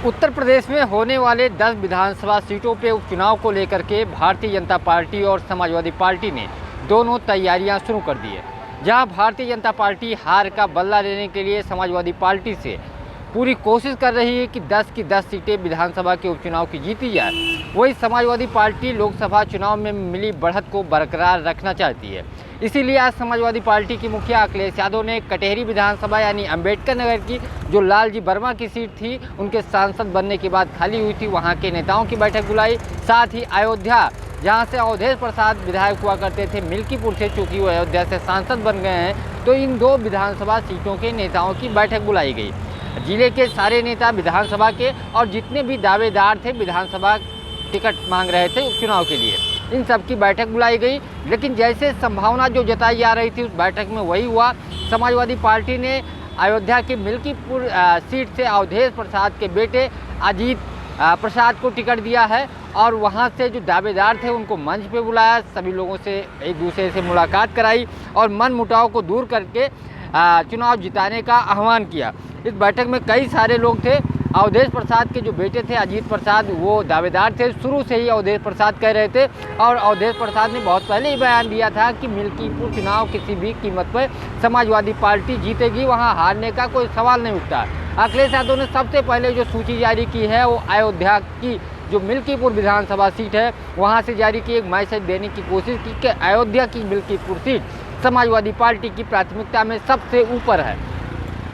उत्तर प्रदेश में होने वाले 10 विधानसभा सीटों पे उपचुनाव को लेकर के भारतीय जनता पार्टी और समाजवादी पार्टी ने दोनों तैयारियां शुरू कर दी है। जहां भारतीय जनता पार्टी हार का बदला लेने के लिए समाजवादी पार्टी से पूरी कोशिश कर रही है कि 10 की 10 सीटें विधानसभा के उपचुनाव की जीती जाए, वही समाजवादी पार्टी लोकसभा चुनाव में मिली बढ़त को बरकरार रखना चाहती है। इसीलिए आज समाजवादी पार्टी की मुखिया अखिलेश यादव ने कटेहरी विधानसभा यानी अंबेडकर नगर की जो लालजी वर्मा की सीट थी, उनके सांसद बनने के बाद खाली हुई थी, वहां के नेताओं की बैठक बुलाई। साथ ही अयोध्या, जहां से अवधेश प्रसाद विधायक हुआ करते थे, मिल्कीपुर से चूंकि वो अयोध्या से सांसद बन गए हैं, तो इन दो विधानसभा सीटों के नेताओं की बैठक बुलाई गई। जिले के सारे नेता विधानसभा के और जितने भी दावेदार थे विधानसभा टिकट मांग रहे थे उपचुनाव के लिए, इन सब की बैठक बुलाई गई। लेकिन जैसे संभावना जो जताई जा रही थी उस बैठक में वही हुआ। समाजवादी पार्टी ने अयोध्या के मिल्कीपुर सीट से अवधेश प्रसाद के बेटे अजीत प्रसाद को टिकट दिया है और वहां से जो दावेदार थे उनको मंच पे बुलाया, सभी लोगों से एक दूसरे से मुलाकात कराई और मन मुटाव को दूर करके चुनाव जिताने का आह्वान किया। इस बैठक में कई सारे लोग थे। अवधेश प्रसाद के जो बेटे थे अजीत प्रसाद, वो दावेदार थे। शुरू से ही अवधेश प्रसाद कह रहे थे और अवधेश प्रसाद ने बहुत पहले ही बयान दिया था कि मिल्कीपुर चुनाव किसी भी कीमत पर समाजवादी पार्टी जीतेगी, वहां हारने का कोई सवाल नहीं उठता। अखिलेश यादव ने सबसे पहले जो सूची जारी की है वो अयोध्या की जो मिल्कीपुर विधानसभा सीट है वहाँ से जारी की, एक मैसेज देने की कोशिश की कि अयोध्या की मिल्कीपुर सीट समाजवादी पार्टी की प्राथमिकता में सबसे ऊपर है।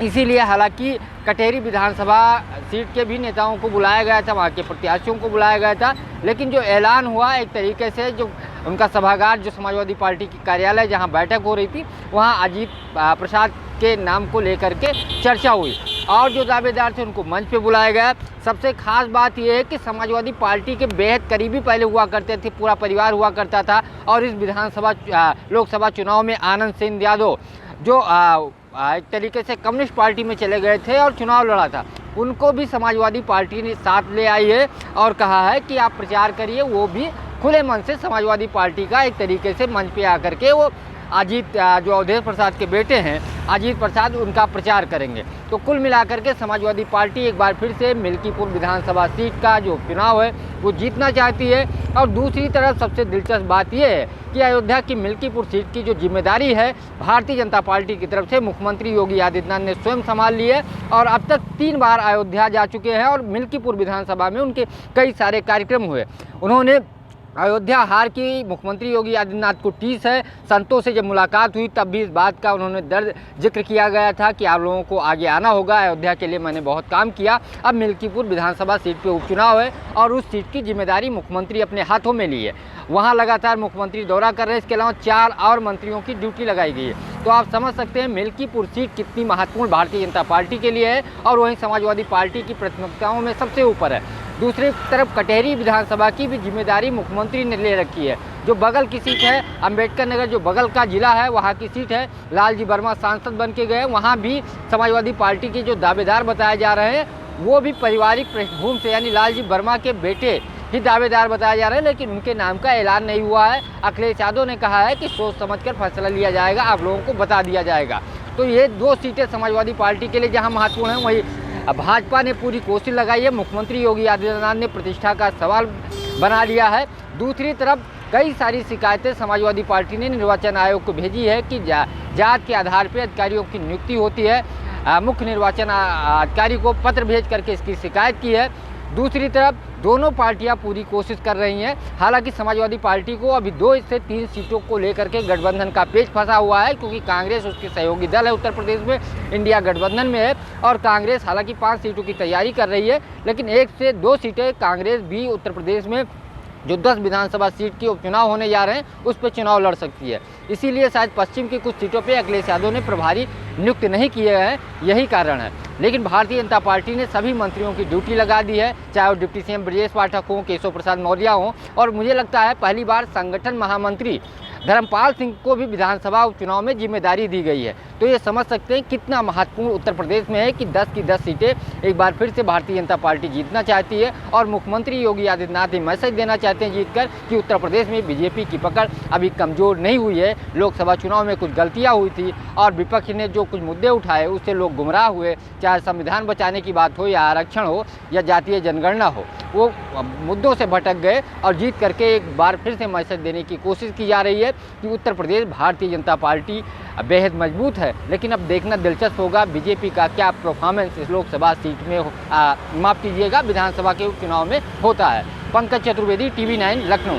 इसीलिए हालांकि कटेहरी विधानसभा सीट के भी नेताओं को बुलाया गया था, वहाँ के प्रत्याशियों को बुलाया गया था, लेकिन जो ऐलान हुआ एक तरीके से जो उनका सभागार जो समाजवादी पार्टी की कार्यालय जहाँ बैठक हो रही थी वहाँ अजीत प्रसाद के नाम को लेकर के चर्चा हुई और जो दावेदार थे उनको मंच पे बुलाया गया। सबसे खास बात यह है कि समाजवादी पार्टी के बेहद करीबी पहले हुआ करते थे, पूरा परिवार हुआ करता था और इस लोकसभा चुनाव में आनंद सेन यादव जो एक तरीके से कम्युनिस्ट पार्टी में चले गए थे और चुनाव लड़ा था, उनको भी समाजवादी पार्टी ने साथ ले आई है और कहा है कि आप प्रचार करिए। वो भी खुले मन से समाजवादी पार्टी का एक तरीके से मंच पे आकर के वो अजीत जो अवधेश प्रसाद के बेटे हैं अजीत प्रसाद, उनका प्रचार करेंगे। तो कुल मिलाकर के समाजवादी पार्टी एक बार फिर से मिल्कीपुर विधानसभा सीट का जो चुनाव है वो जीतना चाहती है। और दूसरी तरफ सबसे दिलचस्प बात यह है कि अयोध्या की मिल्कीपुर सीट की जो जिम्मेदारी है भारतीय जनता पार्टी की तरफ से मुख्यमंत्री योगी आदित्यनाथ ने स्वयं संभाल ली है और अब तक 3 बार अयोध्या जा चुके हैं और मिल्कीपुर विधानसभा में उनके कई सारे कार्यक्रम हुए। उन्होंने अयोध्या हार की मुख्यमंत्री योगी आदित्यनाथ को टीस है। संतों से जब मुलाकात हुई तब भी इस बात का उन्होंने जिक्र किया गया था कि आप लोगों को आगे आना होगा, अयोध्या के लिए मैंने बहुत काम किया। अब मिल्कीपुर विधानसभा सीट पे उपचुनाव है और उस सीट की जिम्मेदारी मुख्यमंत्री अपने हाथों में ली है। वहाँ लगातार मुख्यमंत्री दौरा कर रहे हैं। इसके अलावा 4 और मंत्रियों की ड्यूटी लगाई गई है। तो आप समझ सकते हैं मिल्कीपुर सीट कितनी महत्वपूर्ण भारतीय जनता पार्टी के लिए है और वहीं समाजवादी पार्टी की प्राथमिकताओं में सबसे ऊपर है। दूसरी तरफ कटेहरी विधानसभा की भी जिम्मेदारी मुख्यमंत्री ने ले रखी है। जो बगल की सीट है अंबेडकर नगर, जो बगल का जिला है वहाँ की सीट है, लालजी वर्मा सांसद बन के गए, वहाँ भी समाजवादी पार्टी के जो दावेदार बताए जा रहे हैं वो भी पारिवारिक पृष्ठभूमि से यानी लालजी वर्मा के बेटे ही दावेदार बताया जा रहा है, लेकिन उनके नाम का ऐलान नहीं हुआ है। अखिलेश यादव ने कहा है कि सोच समझकर फैसला लिया जाएगा, आप लोगों को बता दिया जाएगा। तो ये 2 सीटें समाजवादी पार्टी के लिए जहाँ महत्वपूर्ण है, वहीं भाजपा ने पूरी कोशिश लगाई है। मुख्यमंत्री योगी आदित्यनाथ ने प्रतिष्ठा का सवाल बना लिया है। दूसरी तरफ कई सारी शिकायतें समाजवादी पार्टी ने निर्वाचन आयोग को भेजी है कि जात के आधार पर अधिकारियों की नियुक्ति होती है। मुख्य निर्वाचन अधिकारी को पत्र भेज करके इसकी शिकायत की है। दूसरी तरफ दोनों पार्टियां पूरी कोशिश कर रही हैं। हालांकि समाजवादी पार्टी को अभी 2 से 3 सीटों को लेकर के गठबंधन का पेच फंसा हुआ है, क्योंकि कांग्रेस उसके सहयोगी दल है उत्तर प्रदेश में, इंडिया गठबंधन में है और कांग्रेस हालांकि 5 सीटों की तैयारी कर रही है, लेकिन 1 से 2 सीटें कांग्रेस भी उत्तर प्रदेश में जो 10 विधानसभा सीट की उपचुनाव होने जा रहे हैं उस पर चुनाव लड़ सकती है। इसीलिए शायद पश्चिम की कुछ सीटों पे अखिलेश यादव ने प्रभारी नियुक्त नहीं किए हैं, यही कारण है। लेकिन भारतीय जनता पार्टी ने सभी मंत्रियों की ड्यूटी लगा दी है, चाहे वो डिप्टी सीएम ब्रजेश पाठक हों, केशव प्रसाद मौर्य हों, और मुझे लगता है पहली बार संगठन महामंत्री धर्मपाल सिंह को भी विधानसभा उपचुनाव में जिम्मेदारी दी गई है। तो ये समझ सकते हैं कितना महत्वपूर्ण उत्तर प्रदेश में है कि 10 की 10 सीटें एक बार फिर से भारतीय जनता पार्टी जीतना चाहती है और मुख्यमंत्री योगी आदित्यनाथ ये मैसेज देना चाहते हैं जीतकर कि उत्तर प्रदेश में बीजेपी की पकड़ अभी कमज़ोर नहीं हुई है। लोकसभा चुनाव में कुछ गलतियाँ हुई थी और विपक्ष ने जो कुछ मुद्दे उठाए उससे लोग गुमराह हुए, चाहे संविधान बचाने की बात हो या आरक्षण हो या जातीय जनगणना हो, वो मुद्दों से भटक गए और जीत करके एक बार फिर से मैसेज देने की कोशिश की जा रही है कि उत्तर प्रदेश भारतीय जनता पार्टी बेहद मजबूत है। लेकिन अब देखना दिलचस्प होगा बीजेपी का क्या परफॉर्मेंस इस लोकसभा सीट में माफ़ कीजिएगा विधानसभा के उपचुनाव में होता है। पंकज चतुर्वेदी, TV9 लखनऊ।